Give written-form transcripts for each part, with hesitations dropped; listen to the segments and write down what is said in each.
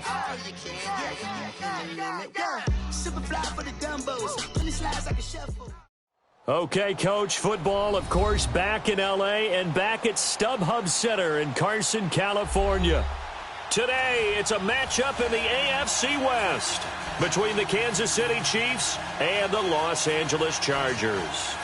all you can. Yeah. Super fly for the dumbos. When it slides like a shuffle. Okay, Coach, football, of course, back in L.A. and back at StubHub Center in Carson, California. Today, it's a matchup in the AFC West between the Kansas City Chiefs and the Los Angeles Chargers.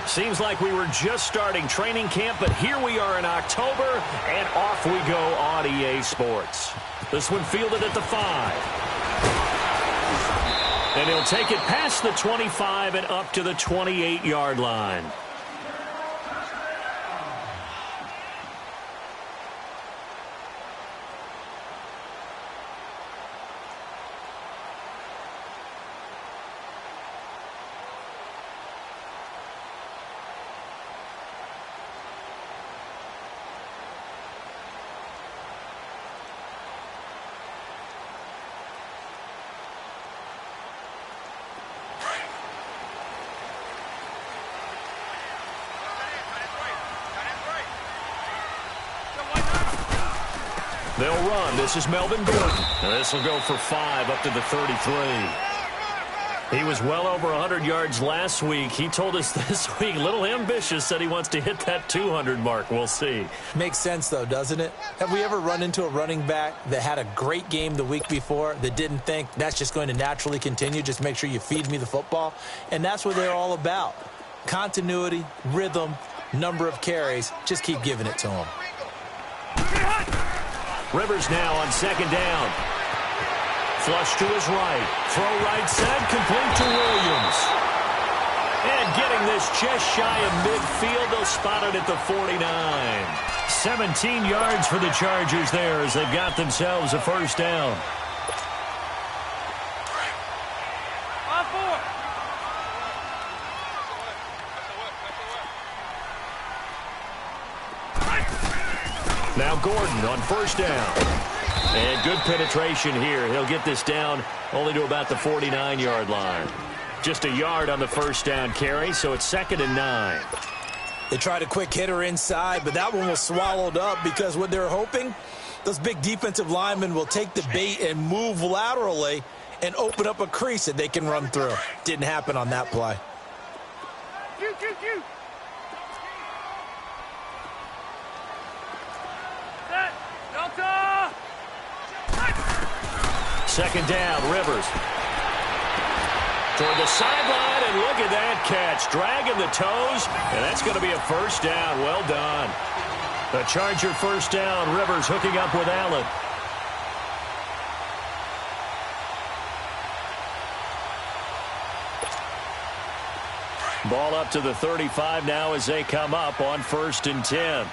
Seems like we were just starting training camp, but here we are in October, and off we go on EA Sports. This one fielded at the 5. And he'll take it past the 25 and up to the 28-yard line. They'll run. This is Melvin Gordon. This will go for 5 up to the 33. He was well over 100 yards last week. He told us this week, a little ambitious, said he wants to hit that 200 mark. We'll see. Makes sense, though, doesn't it? Have we ever run into a running back that had a great game the week before that didn't think that's just going to naturally continue? Just make sure you feed me the football. And that's what they're all about. Continuity, rhythm, number of carries. Just keep giving it to them. Rivers now on second down. Flush to his right. Throw right side, complete to Williams. And getting this just shy of midfield, they'll spot it at the 49. 17 yards for the Chargers there as they've got themselves a first down. Now Gordon on first down. And good penetration here. He'll get this down only to about the 49-yard line. Just a yard on the first down carry, so it's 2nd and 9. They tried a quick hitter inside, but that one was swallowed up because what they're hoping, those big defensive linemen will take the bait and move laterally and open up a crease that they can run through. Didn't happen on that play. Second down, Rivers. Toward the sideline, and look at that catch. Dragging the toes, and that's going to be a first down. Well done. The Charger first down. Rivers hooking up with Allen. Ball up to the 35 now as they come up on 1st and 10.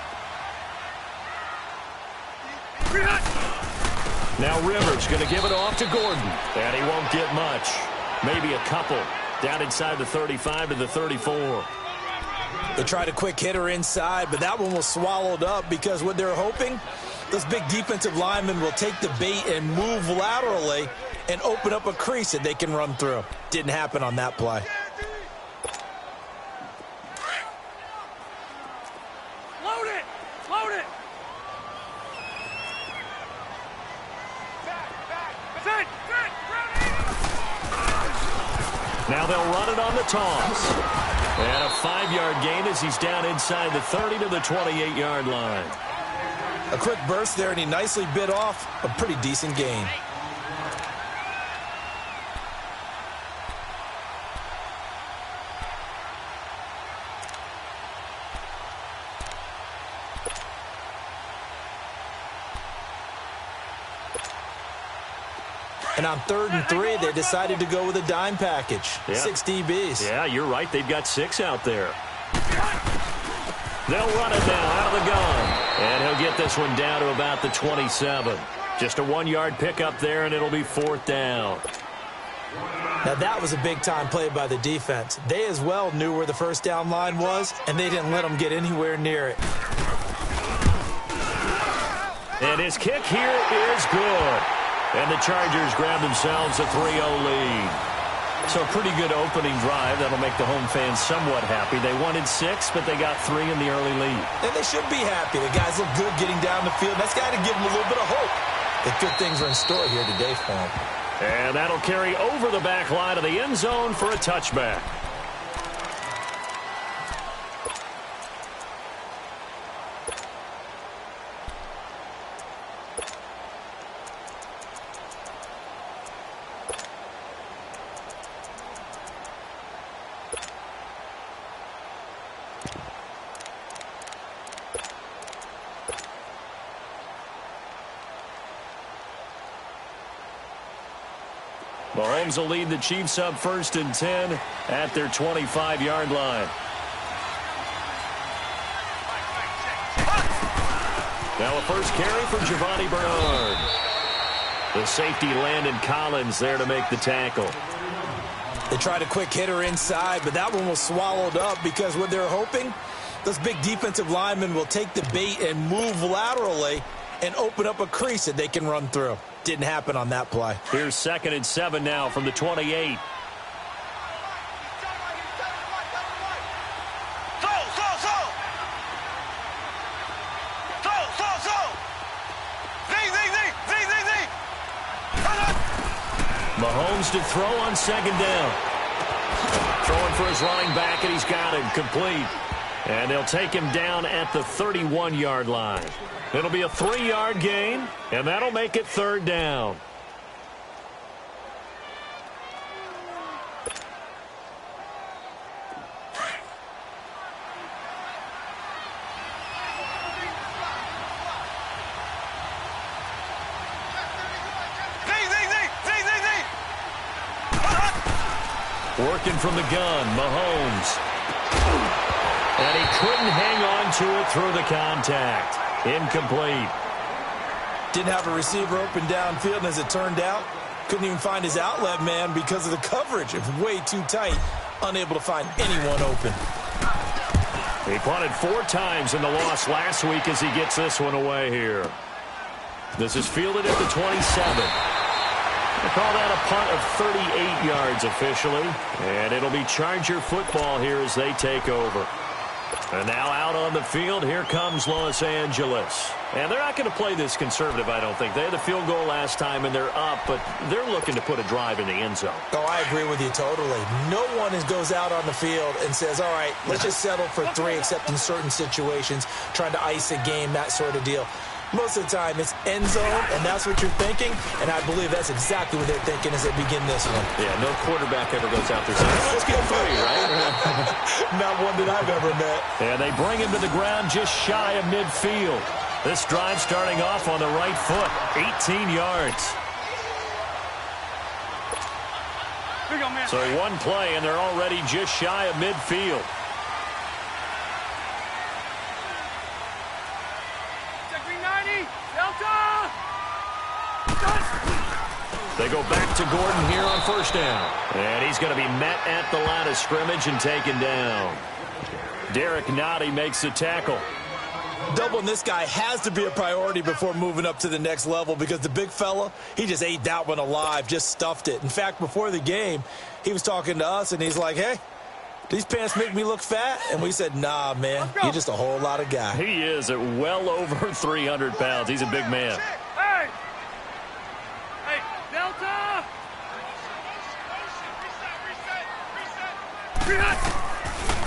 Now Rivers going to give it off to Gordon. And he won't get much. Maybe a couple. Down inside the 35 to the 34. They tried a quick hitter inside, but that one was swallowed up because what they're hoping, those big defensive linemen will take the bait and move laterally and open up a crease that they can run through. Didn't happen on that play. Now they'll run it on the toss. And a 5-yard gain as he's down inside the 30 to the 28-yard line. A quick burst there, and he nicely bit off a pretty decent gain. And on 3rd and 3, they decided to go with a dime package. Yeah. 6 DBs. Yeah, you're right. They've got 6 out there. They'll run it now out of the gun. And he'll get this one down to about the 27. Just a 1-yard pickup there, and it'll be 4th down. Now, that was a big-time play by the defense. They as well knew where the first down line was, and they didn't let them get anywhere near it. And his kick here is good. And the Chargers grab themselves a 3-0 lead. So a pretty good opening drive. That'll make the home fans somewhat happy. They wanted 6, but they got 3 in the early lead. And they should be happy. The guys look good getting down the field. That's got to give them a little bit of hope that good things are in store here today for them. And that'll carry over the back line of the end zone for a touchback. Mahomes will lead the Chiefs up 1st and 10 at their 25-yard line. Now a first carry for Giovanni Bernard. The safety Landon Collins there to make the tackle. They tried a quick hitter inside, but that one was swallowed up because what they're hoping, those big defensive linemen will take the bait and move laterally and open up a crease that they can run through. Didn't happen on that play. Here's 2nd and 7 now from the 28. Mahomes to throw on 2nd down. Throwing for his running back, and he's got him complete. And they'll take him down at the 31-yard line. It'll be a 3-yard gain, and that'll make it 3rd down. Working from the gun, Mahomes. And he couldn't hang on to it through the contact. Incomplete. Didn't have a receiver open downfield, and as it turned out, couldn't even find his outlet man because of the coverage. It was way too tight, unable to find anyone open. He punted 4 times in the loss last week as he gets this one away here. This is fielded at the 27. They call that a punt of 38 yards officially, and it'll be Charger football here as they take over. And now out on the field, here comes Los Angeles. And they're not going to play this conservative, I don't think. They had the field goal last time, and they're up, but they're looking to put a drive in the end zone. Oh, I agree with you totally. No one goes out on the field and says, all right, let's just settle for 3, except in certain situations, trying to ice a game, that sort of deal. Most of the time, it's end zone, and that's what you're thinking, and I believe that's exactly what they're thinking as they begin this one. Yeah, no quarterback ever goes out there saying, let's get 3, right? Not one that I've ever met. And they bring him to the ground just shy of midfield. This drive starting off on the right foot, 18 yards. So 1 play, and they're already just shy of midfield. They go back to Gordon here on 1st down. And he's going to be met at the line of scrimmage and taken down. Derek Nottie makes the tackle. Doubling this guy has to be a priority before moving up to the next level because the big fella, he just ate that one alive, just stuffed it. In fact, before the game, he was talking to us, and he's like, hey, these pants make me look fat? And we said, nah, man, you're just a whole lot of guy. He is at well over 300 pounds. He's a big man.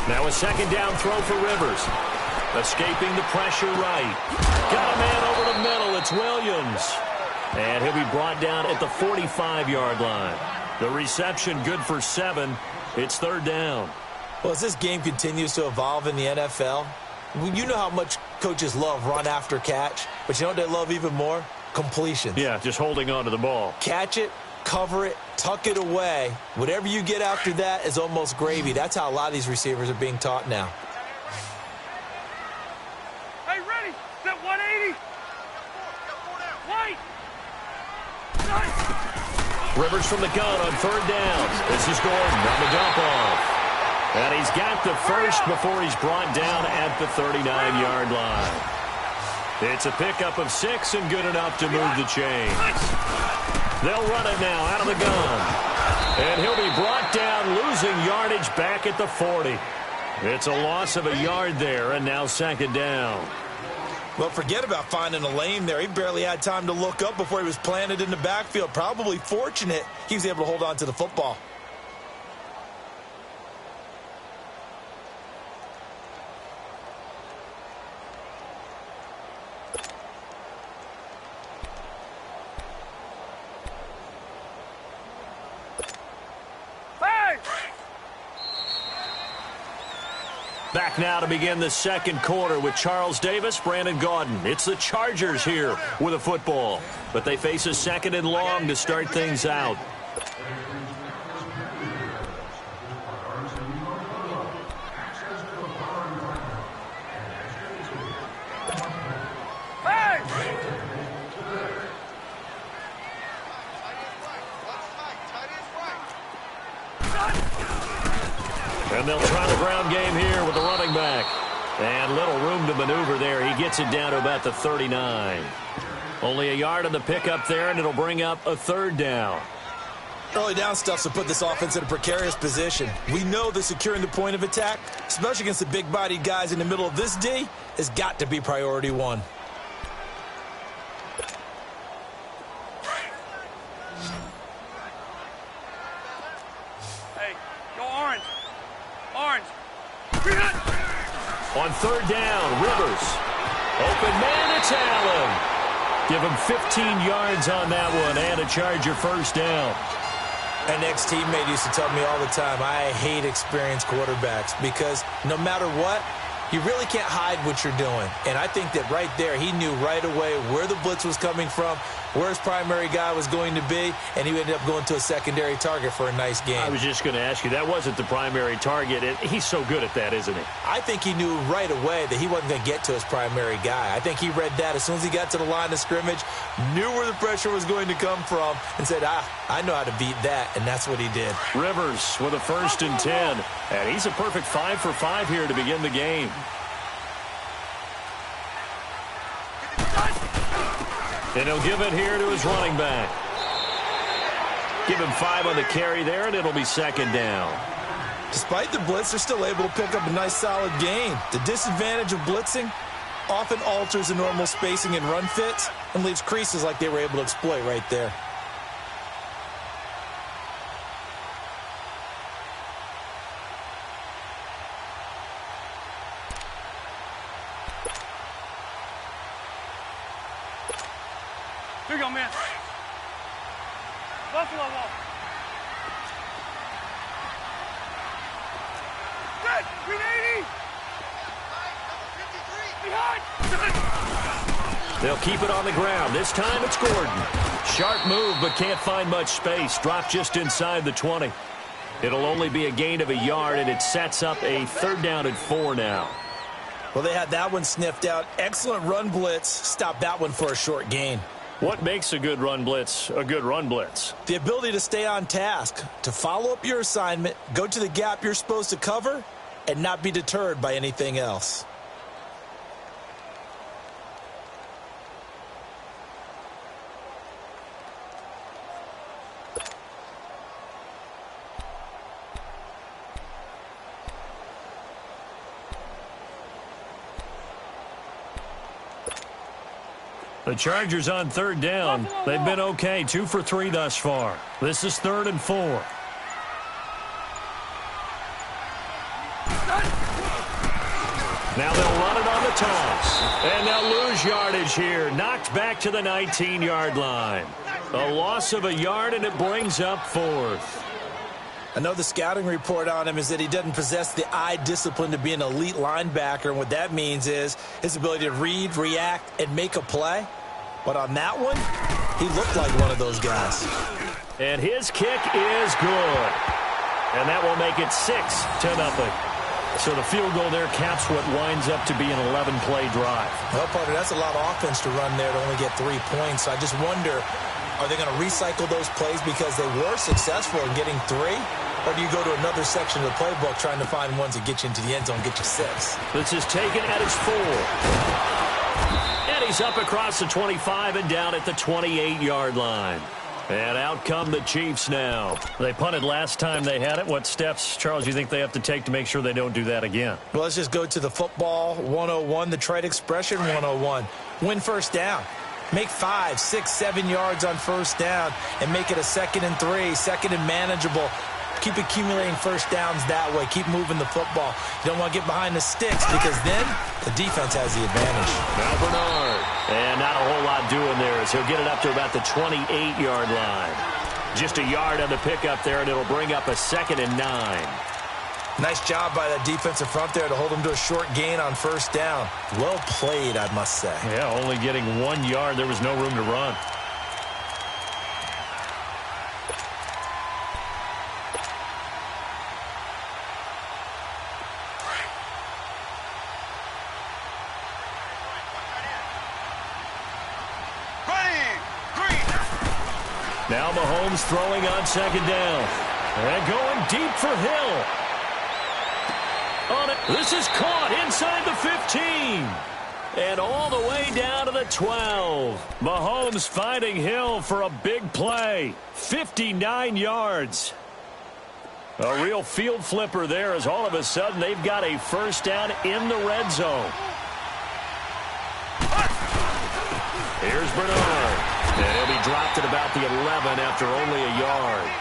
Now a 2nd down throw for Rivers. Escaping the pressure right. Got a man over the middle. It's Williams. And he'll be brought down at the 45-yard line. The reception good for 7. It's 3rd down. Well, as this game continues to evolve in the NFL, you know how much coaches love run after catch, but you know what they love even more? Completion. Yeah, just holding on to the ball. Catch it, cover it, tuck it away. Whatever you get after that is almost gravy. That's how a lot of these receivers are being taught now. Hey, ready? Set 180. White. Rivers from the gun on 3rd down. This is Gordon on the dump off. And he's got the first before he's brought down at the 39-yard line. It's a pickup of 6 and good enough to move the chains. They'll run it now out of the gun. And he'll be brought down, losing yardage back at the 40. It's a loss of a yard there, and now second down. Well, forget about finding a lane there. He barely had time to look up before he was planted in the backfield. Probably fortunate he was able to hold on to the football. Back now to begin the second quarter with Charles Davis, Brandon Gaudin. It's the Chargers here with a football, but they face a second and long to start things out. And they'll try the ground game here with the running back. And little room to maneuver there. He gets it down to about the 39. Only a yard on the pickup there, and it'll bring up a third down. Early down stuff to put this offense in a precarious position. We know that securing the point of attack, especially against the big-bodied guys in the middle of this D, has got to be priority one. Hey, go orange. Orange. On third down, Rivers. Open man, it's Allen. Give him 15 yards on that one and a Charger first down. An ex-teammate used to tell me all the time, I hate experienced quarterbacks because no matter what, you really can't hide what you're doing. And I think that right there, he knew right away where the blitz was coming from, where his primary guy was going to be, and he ended up going to a secondary target for a nice game. I was just going to ask you, that wasn't the primary target. He's so good at that, isn't he? I think he knew right away that he wasn't going to get to his primary guy. I think he read that as soon as he got to the line of scrimmage, knew where the pressure was going to come from, and said, I know how to beat that, and that's what he did. Rivers with a 1st and 10, and he's a perfect 5 for 5 here to begin the game. And he'll give it here to his running back. Give him 5 on the carry there, and it'll be second down. Despite the blitz, they're still able to pick up a nice, solid gain. The disadvantage of blitzing often alters the normal spacing and run fits and leaves creases like they were able to exploit right there. Here you go, man. Buffalo wall. Good. Green 80. Behind. They'll keep it on the ground. This time it's Gordon. Sharp move, but can't find much space. Dropped just inside the 20. It'll only be a gain of a yard, and it sets up a 3rd down and 4 now. Well, they had that one sniffed out. Excellent run blitz. Stopped that one for a short gain. What makes a good run blitz a good run blitz? The ability to stay on task, to follow up your assignment, go to the gap you're supposed to cover, and not be deterred by anything else. The Chargers on 3rd down. They've been okay, 2 for 3 thus far. This is 3rd and 4. Now they'll run it on the toss. And they'll lose yardage here. Knocked back to the 19-yard line. A loss of a yard, and it brings up 4th. I know the scouting report on him is that he doesn't possess the eye discipline to be an elite linebacker, and what that means is his ability to read, react, and make a play. But on that one, he looked like one of those guys. And his kick is good. And that will make it 6-0. So the field goal there caps what winds up to be an 11-play drive. Well, partner, that's a lot of offense to run there to only get 3 points. So I just wonder, are they going to recycle those plays because they were successful in getting 3? Or do you go to another section of the playbook trying to find ones that get you into the end zone, get you 6? This is taken at his 4. And he He's up across the 25 and down at the 28-yard line. And out come the Chiefs now. They punted last time they had it. What steps, Charles, you think they have to take to make sure they don't do that again? Well, let's just go to the football 101, the trade expression 101. Win first down. Make 5, 6, 7 yards on first down and make it a 2nd and 3, 2nd and manageable. Keep accumulating first downs that way. Keep moving the football. You don't want to get behind the sticks because then the defense has the advantage. Now Bernard. And not a whole lot doing there as he'll get it up to about the 28-yard line. Just a yard on the pickup there, and it'll bring up a 2nd and 9. Nice job by that defensive front there to hold him to a short gain on first down. Well played, I must say. Yeah, only getting 1 yard. There was no room to run. Now Mahomes throwing on 2nd down. And going deep for Hill. On it. This is caught inside the 15. And all the way down to the 12. Mahomes finding Hill for a big play. 59 yards. A real field flipper there as all of a sudden they've got a first down in the red zone. Here's Bernard. And he'll be dropped at about the 11 after only a yard.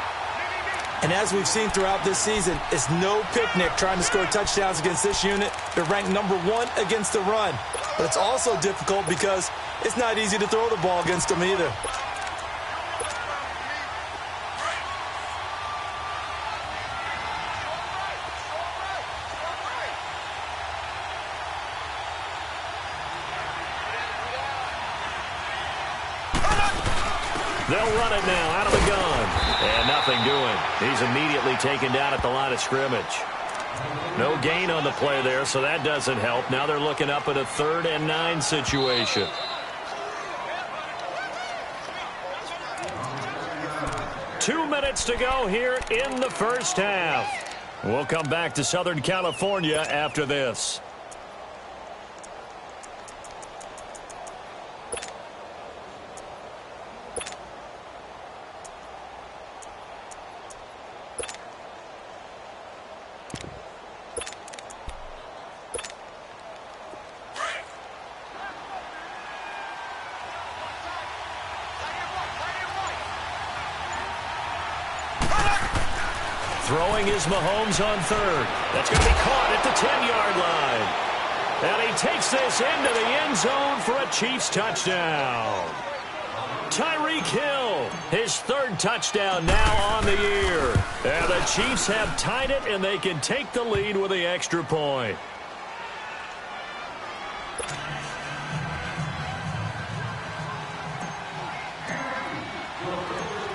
And as we've seen throughout this season, it's no picnic trying to score touchdowns against this unit. They're ranked number 1 against the run. But it's also difficult because it's not easy to throw the ball against them either. They'll run it now out of the gun. And nothing doing. He's immediately taken down at the line of scrimmage. No gain on the play there, so that doesn't help. Now they're looking up at a 3rd and 9 situation. Two minutes to go here in the first half. We'll come back to Southern California after this. Throwing is Mahomes on 3rd. That's going to be caught at the 10-yard line. And he takes this into the end zone for a Chiefs touchdown. Tyreek Hill, his 3rd touchdown now on the year. And the Chiefs have tied it, and they can take the lead with the extra point.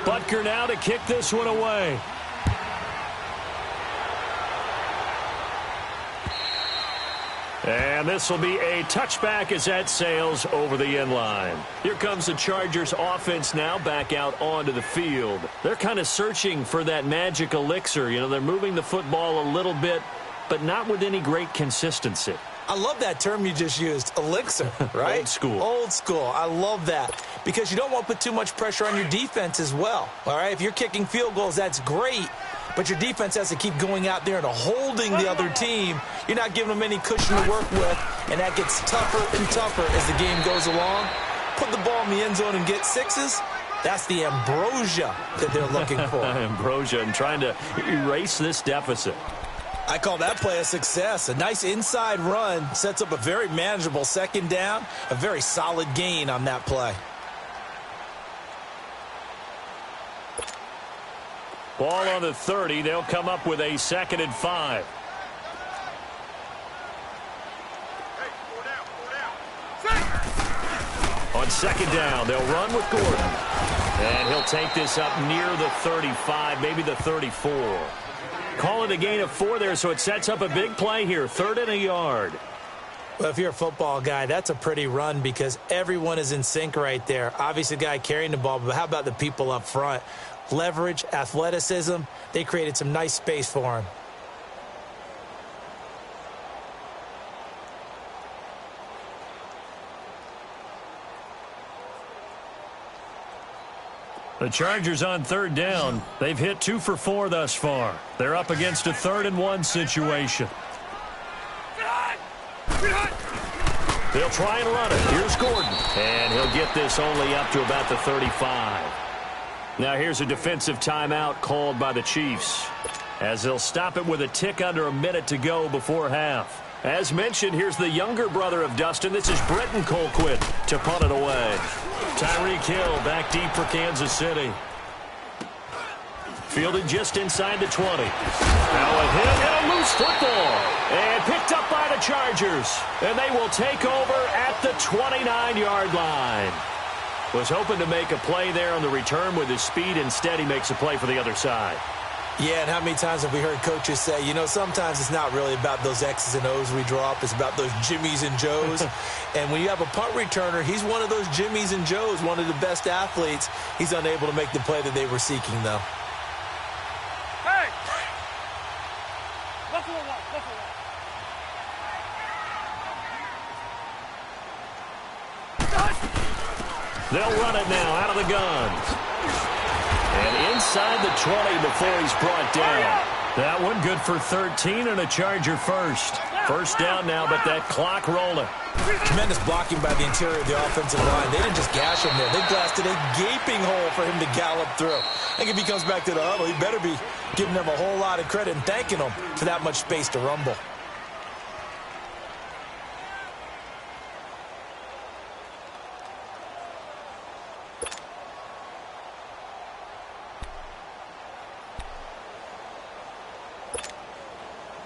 Butker now to kick this one away. And this will be a touchback as that sails over the end line. Here comes the Chargers offense now back out onto the field. They're kind of searching for that magic elixir. You know, they're moving the football a little bit, but not with any great consistency. I love that term you just used, elixir, right? Old school. Old school. I love that because you don't want to put too much pressure on your defense as well, all right? If you're kicking field goals, that's great, but your defense has to keep going out there and holding the other team. You're not giving them any cushion to work with, and that gets tougher and tougher as the game goes along. Put the ball in the end zone and get 6s. That's the ambrosia that they're looking for. Ambrosia and trying to erase this deficit. I call that play a success. A nice inside run sets up a very manageable 2nd down, a very solid gain on that play. Ball on the 30. They'll come up with a 2nd and 5. On 2nd down, they'll run with Gordon. And he'll take this up near the 35, maybe the 34. Call it a gain of 4 there, so it sets up a big play here. 3rd and a yard. Well, if you're a football guy, that's a pretty run because everyone is in sync right there. Obviously, the guy carrying the ball, but how about the people up front? Leverage, athleticism, they created some nice space for him. The Chargers on third down. They've hit 2 for 4 thus far. They're up against a 3rd-and-1 situation. They'll try and run it. Here's Gordon. And he'll get this only up to about the 35. Now here's a defensive timeout called by the Chiefs, as they'll stop it with a tick under a minute to go before half. As mentioned, here's the younger brother of Dustin. This is Britton Colquitt to punt it away. Tyreek Hill back deep for Kansas City. Fielded just inside the 20. Now a hit and a loose football. And picked up by the Chargers. And they will take over at the 29-yard line. Was hoping to make a play there on the return with his speed. Instead, he makes a play for the other side. Yeah, and how many times have we heard coaches say, you know, sometimes it's not really about those X's and O's we draw up. It's about those Jimmies and Joes. And when you have a punt returner, he's one of those Jimmies and Joes, one of the best athletes. He's unable to make the play that they were seeking, though. Hey! Buffalo one, Buffalo one. They'll run it now out of the gun. And inside the 20 before he's brought down. That one good for 13 and a Charger first. First down now, but that clock rolling. Tremendous blocking by the interior of the offensive line. They didn't just gash him there. They blasted a gaping hole for him to gallop through. I think if he comes back to the huddle, he better be giving them a whole lot of credit and thanking them for that much space to rumble.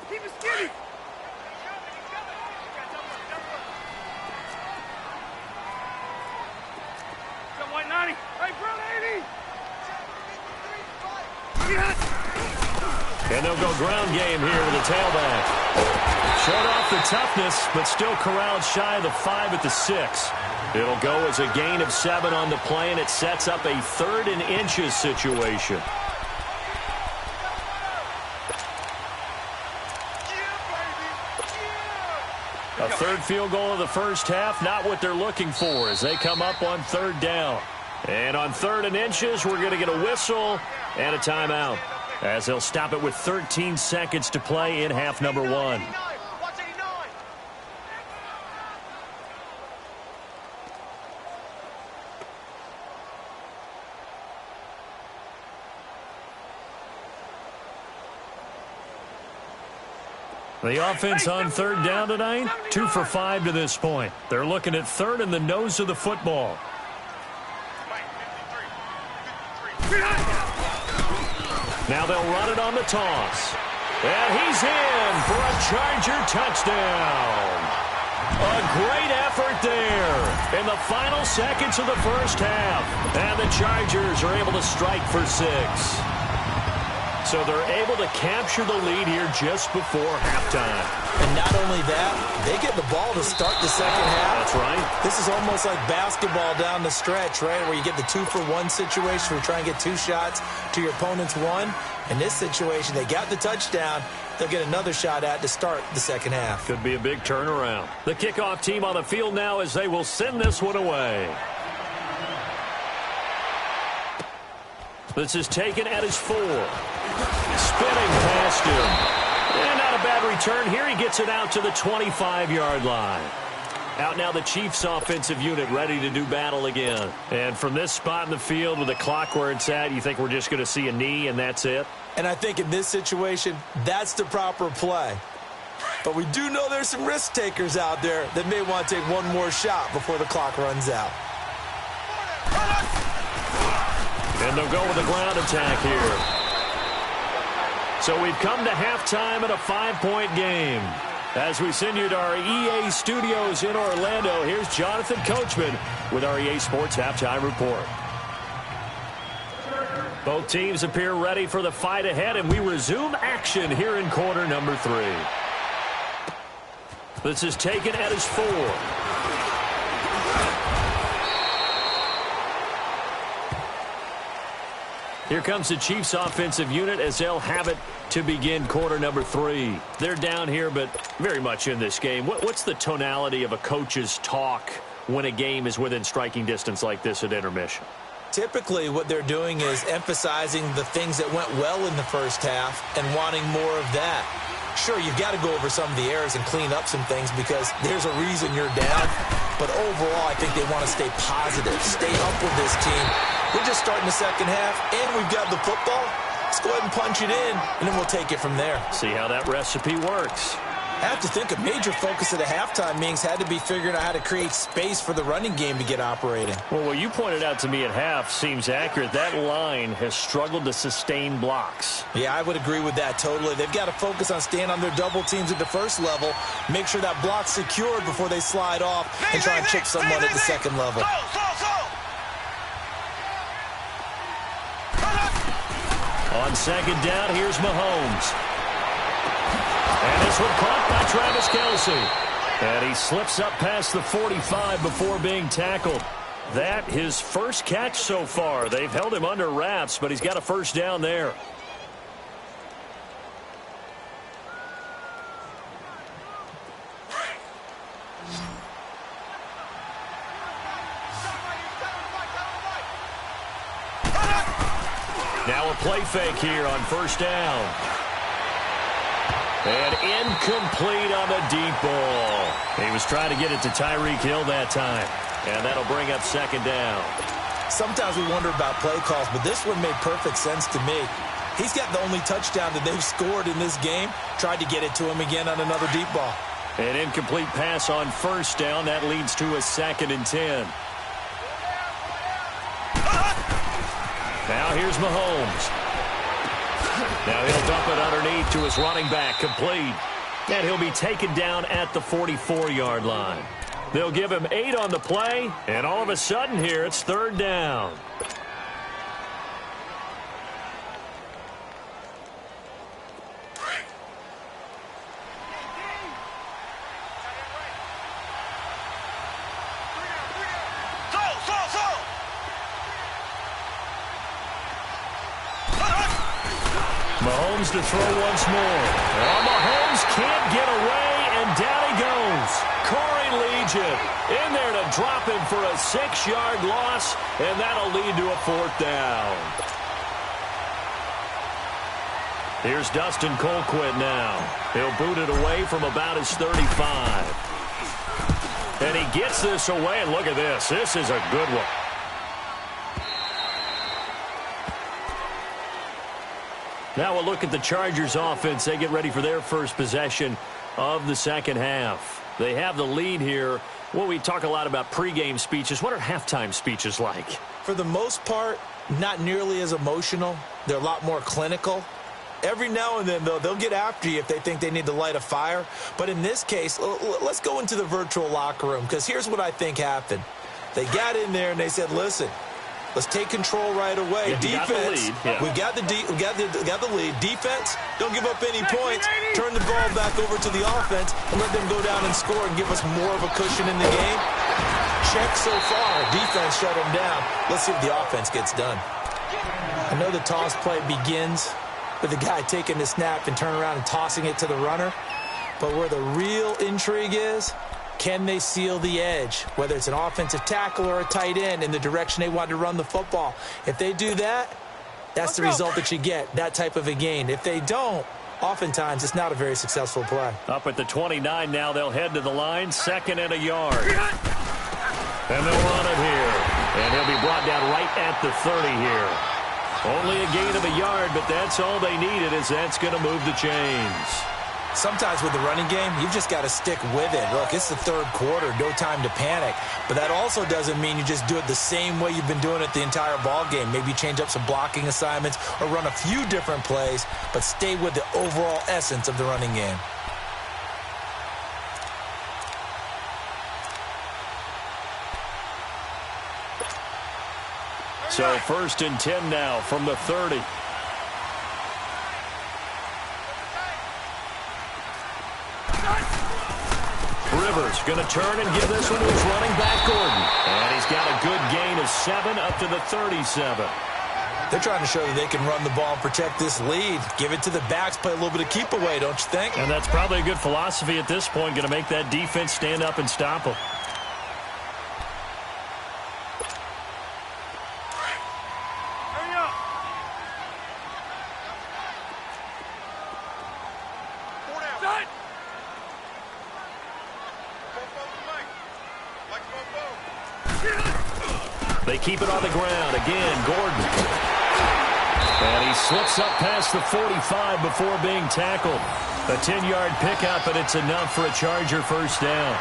Keep it skinny. Got white 90. Hey, brown 80. And they'll go ground game here with a tailback. Showed off the toughness, but still corralled shy of the 5 at the 6. It'll go as a gain of 7 on the play, and it sets up a 3rd and inches situation. A 3rd field goal of the first half, not what they're looking for as they come up on 3rd down. And on 3rd and inches, we're going to get a whistle and a timeout, as they'll stop it with 13 seconds to play in half number 1. The offense on 3rd down tonight, 2 for 5 to this point. They're looking at 3rd and the nose of the football. Now they'll run it on the toss. And he's in for a Charger touchdown. A great effort there in the final seconds of the first half. And the Chargers are able to strike for 6. So they're able to capture the lead here just before halftime. And not only that, they get the ball to start the second half. That's right. This is almost like basketball down the stretch, right, where you get the 2-for-1 situation where you try and get 2 shots to your opponent's 1. In this situation, they got the touchdown. They'll get another shot at to start the second half. Could be a big turnaround. The kickoff team on the field now as they will send this one away. This is taken at his 4. Spinning past him. And not a bad return here. He gets it out to the 25-yard line. Out now the Chiefs offensive unit ready to do battle again. And from this spot in the field with the clock where it's at, you think we're just going to see a knee and that's it? And I think in this situation, that's the proper play. But we do know there's some risk takers out there that may want to take one more shot before the clock runs out. And they'll go with a ground attack here. So we've come to halftime in a 5-point game. As we send you to our EA studios in Orlando, here's Jonathan Coachman with our EA Sports Halftime Report. Both teams appear ready for the fight ahead, and we resume action here in quarter number 3. This is taken at his 4. Here comes the Chiefs offensive unit as they'll have it to begin quarter number 3. They're down here, but very much in this game. What's the tonality of a coach's talk when a game is within striking distance like this at intermission? Typically, what they're doing is emphasizing the things that went well in the first half and wanting more of that. Sure, you've got to go over some of the errors and clean up some things because there's a reason you're down. But overall, I think they want to stay positive, stay up with this team. We're just starting the second half, and we've got the football. Let's go ahead and punch it in, and then we'll take it from there. See how that recipe works. I have to think a major focus of the halftime meetings had to be figuring out how to create space for the running game to get operating. Well, what you pointed out to me at half seems accurate. That line has struggled to sustain blocks. Yeah, I would agree with that totally. They've got to focus on staying on their double teams at the first level, make sure that block's secured before they slide off and try and chip someone at the second level. On second down, here's Mahomes. And this one caught by Travis Kelce. And he slips up past the 45 before being tackled. That his first catch so far. They've held him under wraps, but he's got a first down there. Now a play fake here on first down. And incomplete on the deep ball. He was trying to get it to Tyreek Hill that time. And that'll bring up second down. Sometimes we wonder about play calls, but this one made perfect sense to me. He's got the only touchdown that they've scored in this game. Tried to get it to him again on another deep ball. An incomplete pass on first down. That leads to a 2nd and 10. Now here's Mahomes. Now he'll dump it underneath to his running back, complete. And he'll be taken down at the 44-yard line. They'll give him 8 on the play, and all of a sudden here it's third down. Mahomes to throw once more. Well, Mahomes can't get away, and down he goes. Corey Legion in there to drop him for a 6-yard loss, and that'll lead to a 4th down. Here's Dustin Colquitt now. He'll boot it away from about his 35. And he gets this away, and look at this. This is a good one. Now we'll look at the Chargers offense. They get ready for their first possession of the second half. They have the lead here. Well, we talk a lot about pregame speeches. What are halftime speeches like? For the most part, not nearly as emotional. They're a lot more clinical. Every now and then, though, they'll get after you if they think they need to light a fire. But in this case, let's go into the virtual locker room, because here's what I think happened. They got in there and they said, listen, let's take control right away. Yeah, defense, we've got the lead. Defense, don't give up any points. Turn the ball back over to the offense and let them go down and score and give us more of a cushion in the game. Check so far. Defense shut them down. Let's see if the offense gets done. I know the toss play begins with the guy taking the snap and turn around and tossing it to the runner. But where the real intrigue is, can they seal the edge, whether it's an offensive tackle or a tight end, in the direction they want to run the football? If they do that, that's the result that you get, that type of a gain. If they don't, oftentimes it's not a very successful play. Up at the 29 now, they'll head to the line, 2nd and a yard. And they'll run it here. And he'll be brought down right at the 30 here. Only a gain of a yard, but that's all they needed, as that's going to move the chains. Sometimes with the running game, you've just got to stick with it. Look, it's the third quarter, no time to panic. But that also doesn't mean you just do it the same way you've been doing it the entire ball game. Maybe change up some blocking assignments or run a few different plays, but stay with the overall essence of the running game. So 1st and 10 now from the 30. Rivers going to turn and give this one to his running back, Gordon. And he's got a good gain of 7 up to the 37. They're trying to show that they can run the ball and protect this lead. Give it to the backs, play a little bit of keep away, don't you think? And that's probably a good philosophy at this point, going to make that defense stand up and stop them. They keep it on the ground. Again, Gordon. And he slips up past the 45 before being tackled. A 10-yard pickup, and it's enough for a Charger first down.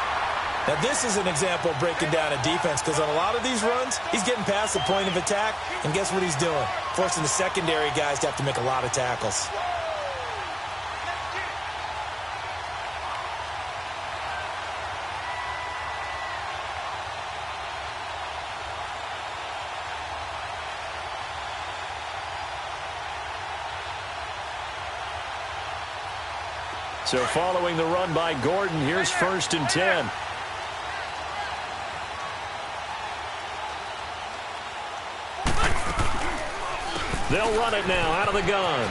Now, this is an example of breaking down a defense, because on a lot of these runs, he's getting past the point of attack, and guess what he's doing? Forcing the secondary guys to have to make a lot of tackles. So following the run by Gordon, here's 1st and 10. They'll run it now out of the gun.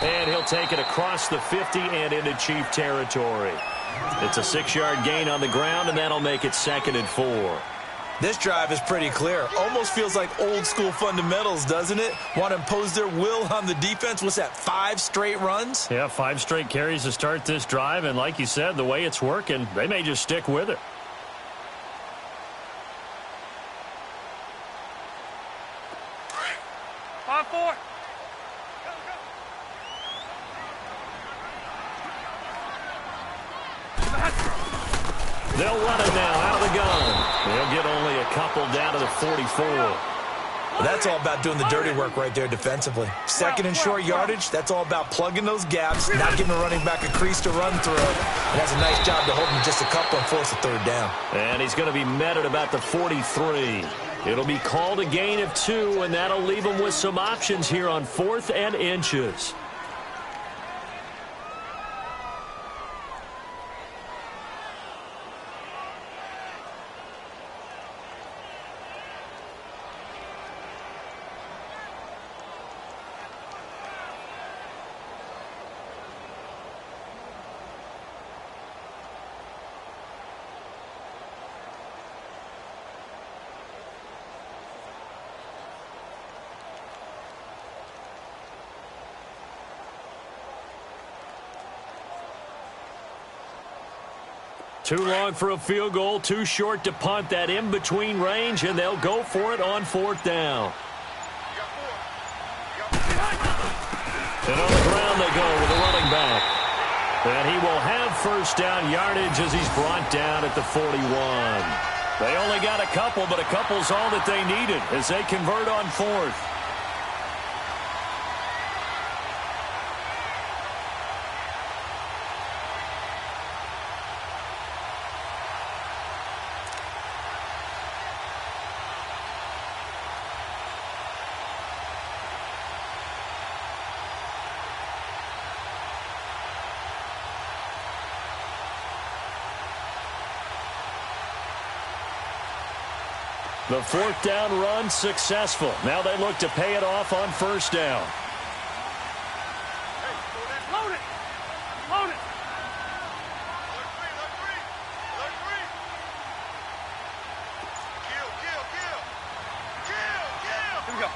And he'll take it across the 50 and into Chief territory. It's a 6-yard gain on the ground, and that'll make it 2nd and 4. This drive is pretty clear. Almost feels like old-school fundamentals, doesn't it? Want to impose their will on the defense. What's that, 5 straight runs? Yeah, 5 straight carries to start this drive, and like you said, the way it's working, they may just stick with it. They'll run it now out of the gun. They'll get only a couple down to the 44. Well, that's all about doing the dirty work right there defensively. 2nd and short yardage, that's all about plugging those gaps, not giving a running back a crease to run through. And that's a nice job to hold him just a couple and force a 3rd down. And he's going to be met at about the 43. It'll be called a gain of 2, and that'll leave him with some options here on 4th and inches. Too long for a field goal, too short to punt. That in-between range, and they'll go for it on 4th down. And on the ground they go with a running back. And he will have 1st down yardage as he's brought down at the 41. They only got a couple, but a couple's all that they needed as they convert on 4th. The 4th down run successful. Now they look to pay it off on 1st down. Load it! Load it! Here we go.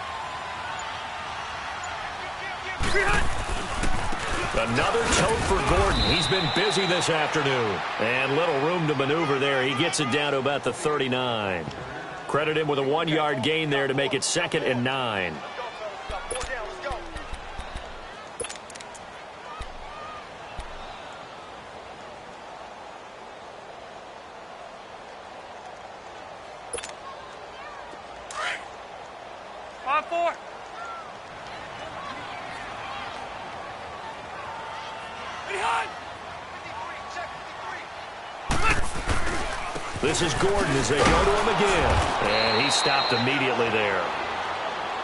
Another tote for Gordon. He's been busy this afternoon. And little room to maneuver there. He gets it down to about the 39. Credit him with a 1-yard gain there to make it 2nd and 9. On 4. Behind. This is Gordon as they go to him again. And he stopped immediately there.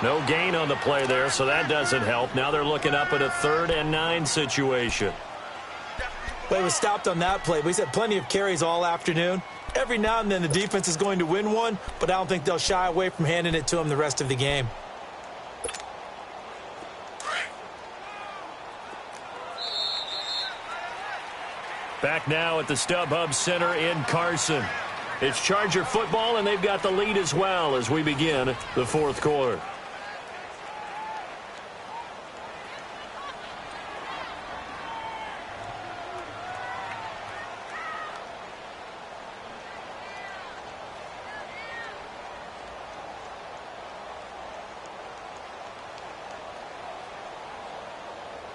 No gain on the play there, so that doesn't help. Now they're looking up at a 3rd and 9 situation. Well, he was stopped on that play, but he's had plenty of carries all afternoon. Every now and then the defense is going to win one, but I don't think they'll shy away from handing it to him the rest of the game. Back now at the StubHub Center in Carson. It's Charger football, and they've got the lead as well as we begin the 4th quarter.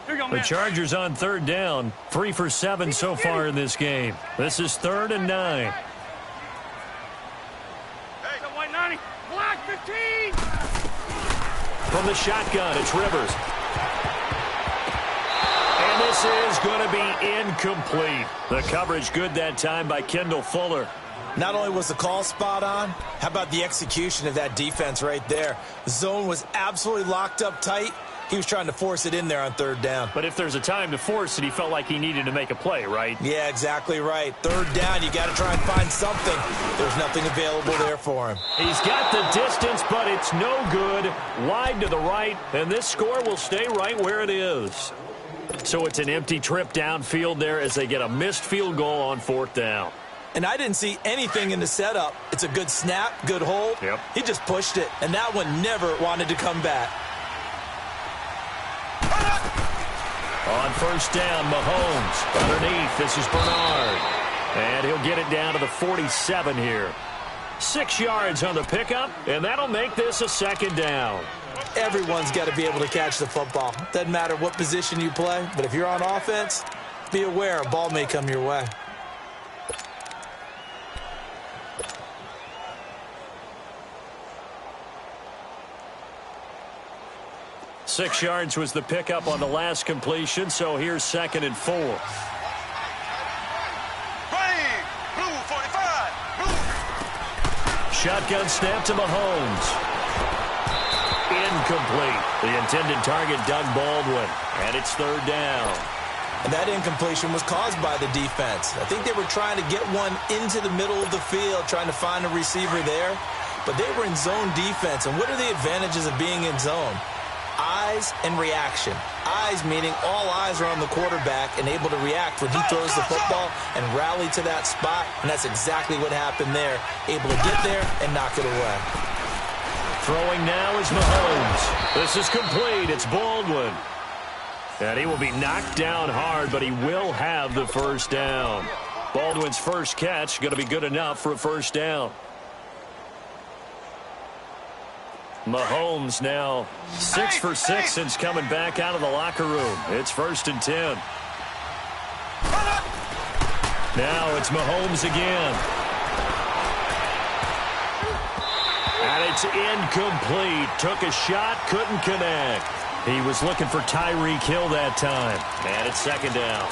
Here you go, The man. Chargers on third down, 3 for 7 so far in this game. This is 3rd and 9. Hey, the white 90. Black 15. From the shotgun, it's Rivers. And this is going to be incomplete. The coverage good that time by Kendall Fuller. Not only was the call spot on, how about the execution of that defense right there? The zone was absolutely locked up tight. He was trying to force it in there on third down. But if there's a time to force it, he felt like he needed to make a play, right? Yeah, exactly right. Third down, you got to try and find something. There's nothing available there for him. He's got the distance, but it's no good. Wide to the right, and this score will stay right where it is. So it's an empty trip downfield there as they get a missed field goal on 4th down. And I didn't see anything in the setup. It's a good snap, good hold. Yep. He just pushed it, and that one never wanted to come back. On 1st down, Mahomes. Underneath, this is Bernard. And he'll get it down to the 47 here. 6 yards on the pickup, and that'll make this a 2nd down. Everyone's got to be able to catch the football. Doesn't matter what position you play, but if you're on offense, be aware a ball may come your way. Six yards was the pickup on the last completion, so here's 2nd and 4. Green, blue 45, blue. Shotgun snap to Mahomes. Incomplete. The intended target, Doug Baldwin. And it's 3rd down. And that incompletion was caused by the defense. I think they were trying to get one into the middle of the field, trying to find a receiver there. But they were in zone defense. And what are the advantages of being in zone? Eyes and reaction. Eyes meaning all eyes are on the quarterback and able to react when he throws the football and rally to that spot. And that's exactly what happened there. Able to get there and knock it away. Throwing now is Mahomes. This is complete. It's Baldwin. And he will be knocked down hard, but he will have the 1st down. Baldwin's first catch going to be good enough for a 1st down. Mahomes now 6 for 6 since coming back out of the locker room. It's 1st and 10. Now it's Mahomes again. And it's incomplete. Took a shot, couldn't connect. He was looking for Tyreek Hill that time. And it's 2nd down.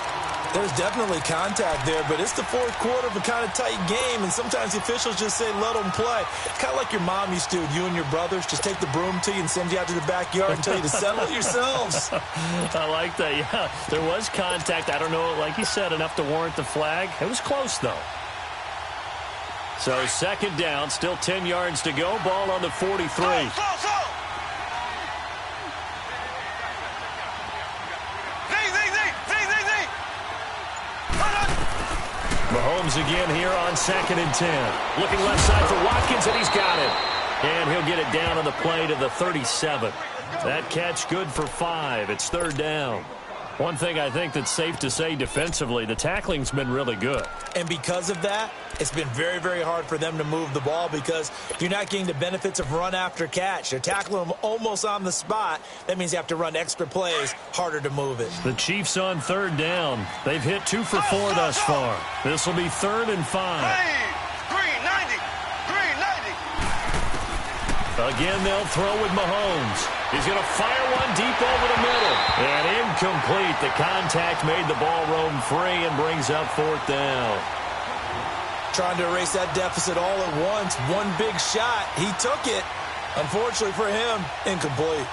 There's definitely contact there, but it's the 4th quarter of a kind of tight game, and sometimes the officials just say, let them play. It's kind of like your mom used to with you and your brothers. Just take the broom to you and send you out to the backyard and tell you to settle it yourselves. I like that, yeah. There was contact. I don't know, like you said, enough to warrant the flag. It was close, though. So 2nd down, still 10 yards to go. Ball on the 43. Mahomes again here on 2nd and 10. Looking left side for Watkins, and he's got it. And he'll get it down on the play to the 37. That catch good for 5. It's 3rd down. One thing I think that's safe to say defensively, the tackling's been really good. And because of that, it's been very, very hard for them to move the ball because you're not getting the benefits of run after catch. They're tackling them almost on the spot. That means you have to run extra plays, harder to move it. The Chiefs on 3rd down. They've hit 2 for 4 thus far. This will be 3rd and 5. Green 90, green 90. Again, they'll throw with Mahomes. He's going to fire one deep over the middle. And incomplete. The contact made the ball roam free and brings up 4th down. Trying to erase that deficit all at once. One big shot. He took it. Unfortunately for him, incomplete.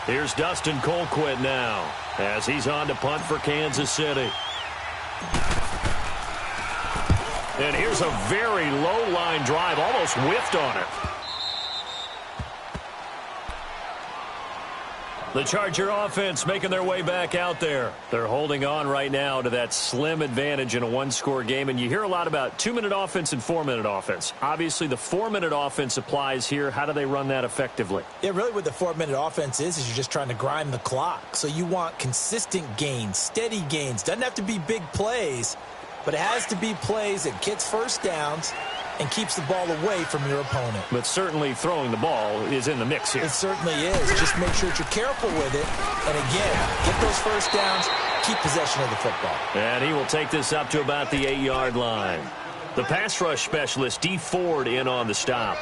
Here's Dustin Colquitt now as he's on to punt for Kansas City. And here's a very low line drive, almost whiffed on it. The Charger offense making their way back out there. They're holding on right now to that slim advantage in a one-score game. And you hear a lot about 2-minute offense and 4-minute offense. Obviously, the 4-minute offense applies here. How do they run that effectively? Yeah, really what the 4-minute offense is you're just trying to grind the clock. So you want consistent gains, steady gains. Doesn't have to be big plays, but it has to be plays that gets first downs and keeps the ball away from your opponent. But certainly throwing the ball is in the mix here. It certainly is. Just make sure that you're careful with it. And again, get those first downs, keep possession of the football. And he will take this up to about the 8-yard line. The pass rush specialist, D. Ford, in on the stop.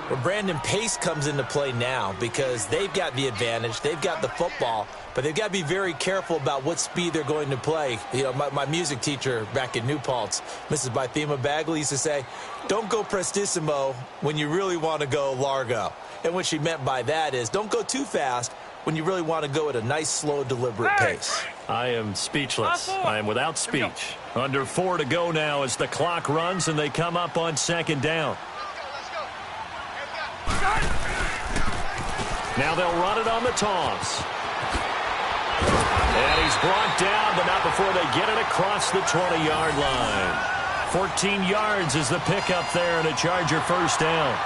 Well, Brandon, pace comes into play now because they've got the advantage. They've got the football, but they've got to be very careful about what speed they're going to play. You know, my music teacher back in New Paltz, Mrs. Bythema Bagley, used to say, don't go prestissimo when you really want to go largo. And what she meant by that is don't go too fast when you really want to go at a nice, slow, deliberate pace. I am speechless. I am without speech. Under 4 to go now as the clock runs and they come up on 2nd down. Now they'll run it on the toss. And he's brought down, but not before they get it across the 20-yard line. 14 yards is the pickup there and a Charger first down.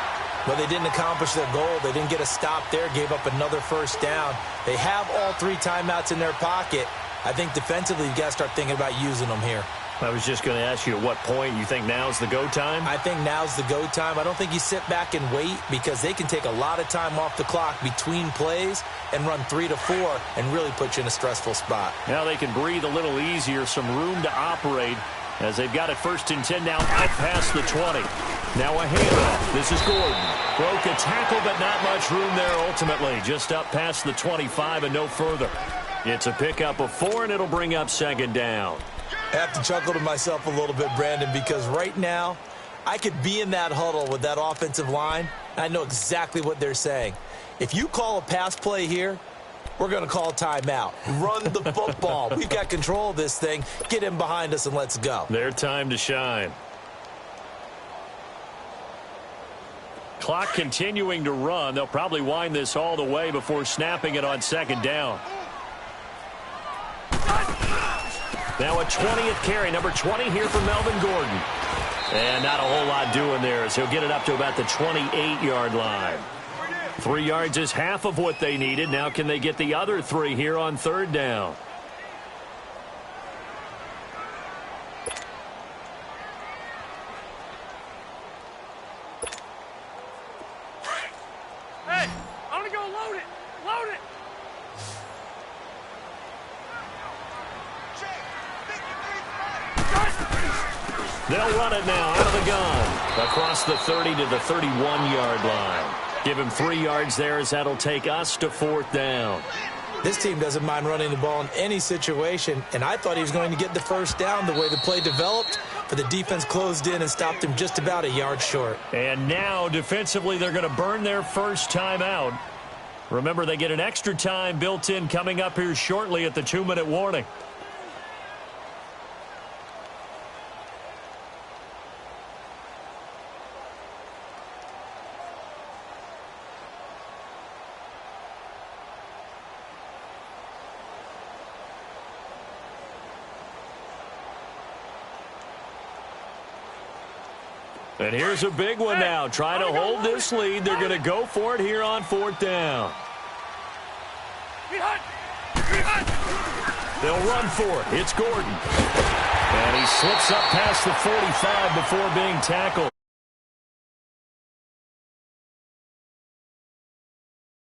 Well, they didn't accomplish their goal. They didn't get a stop there, gave up another first down. They have all 3 timeouts in their pocket. I think defensively you've got to start thinking about using them here. I was just going to ask you at what point you think now's the go time? I think now's the go time. I don't think you sit back and wait because they can take a lot of time off the clock between plays and run 3 to 4 and really put you in a stressful spot. Now they can breathe a little easier, some room to operate as they've got it 1st and 10 now out past the 20. Now a handoff. This is Gordon. Broke a tackle, but not much room there ultimately. Just up past the 25 and no further. It's a pickup of 4, and it'll bring up 2nd down. I have to chuckle to myself a little bit, Brandon, because right now I could be in that huddle with that offensive line. I know exactly what they're saying. If you call a pass play here, we're going to call timeout. Run the football. We've got control of this thing. Get in behind us and let's go. Their time to shine. Clock continuing to run. They'll probably wind this all the way before snapping it on 2nd down. Now a 20th carry, number 20 here for Melvin Gordon. And not a whole lot doing there as he'll get it up to about the 28-yard line. 3 yards is half of what they needed. Now can they get the other 3 here on 3rd down? Hey, I'm gonna go load it. Load it. They'll run it now out of the gun. Across the 30 to the 31-yard line. Give him 3 yards there as that'll take us to 4th down. This team doesn't mind running the ball in any situation, and I thought he was going to get the first down the way the play developed, but the defense closed in and stopped him just about a yard short. And now defensively they're going to burn their first time out. Remember, they get an extra time built in coming up here shortly at the 2-minute warning. And here's a big one now. Trying to hold this lead. They're going to go for it here on 4th down. They'll run for it. It's Gordon. And he slips up past the 45 before being tackled.